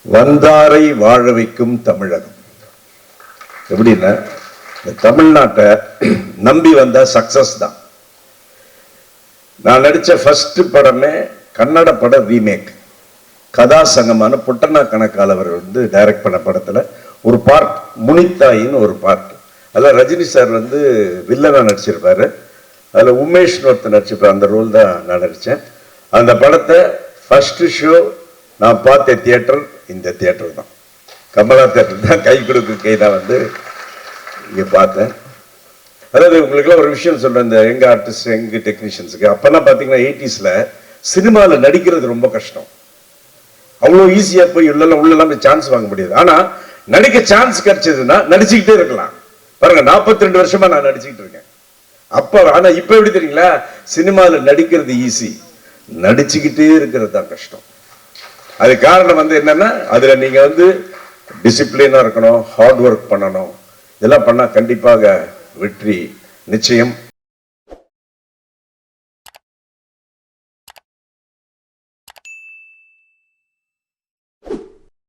வந்தாரை வாழ வைக்கும் தமிழகம். எப்படின்னா, தமிழ்நாட்டை நம்பி வந்த சக்சஸ் தான். நான் நடிச்ச ஃபர்ஸ்ட் படமே கன்னட பட ரீமேக். கதா சங்கமான புட்டனா கணக்கால் அவர் டைரக்ட் பண்ண படத்துல ஒரு பார்ட், முனித்தாயின்னு ஒரு பார்ட். அதில் ரஜினி சார் வில்லனா நடிச்சிருப்பாரு. அதில் உமேஷ் ஒருத்தர் நடிச்சிருப்பார். அந்த ரோல் தான் நான் நடித்தேன். அந்த படத்தை ஃபர்ஸ்ட் ஷோ நான் பார்த்த தியேட்டர் இந்த தியேட்டர் தான், கமலா தியேட்டர் தான். கை கொடுக்கு கை தான் இங்கே பார்த்தேன். அதாவது உங்களுக்குலாம் ஒரு விஷயம் சொல்கிறேன், இந்த எங்க ஆர்டிஸ்ட் எங்க டெக்னீஷியன்ஸுக்கு அப்போல்லாம் பார்த்தீங்கன்னா 80s சினிமாவில் நடிக்கிறது ரொம்ப கஷ்டம். அவ்வளோ ஈஸியாக போய் உள்ளெல்லாம் சான்ஸ் வாங்க முடியாது. ஆனால் நடிக்க சான்ஸ் கிடைச்சதுன்னா நடிச்சுக்கிட்டே இருக்கலாம். பாருங்க, 42 வருஷமா நான் நடிச்சுக்கிட்டு இருக்கேன். அப்போ ஆனால் இப்போ எப்படி தெரியுங்களா, சினிமாவில் நடிக்கிறது ஈஸி, நடிச்சுக்கிட்டே இருக்கிறது தான் கஷ்டம். அது காரணம் என்னன்னா, அதில் நீங்கள் டிசிப்ளினாக இருக்கணும், ஹார்ட் ஒர்க் பண்ணணும். இதெல்லாம் பண்ணால் கண்டிப்பாக வெற்றி நிச்சயம்.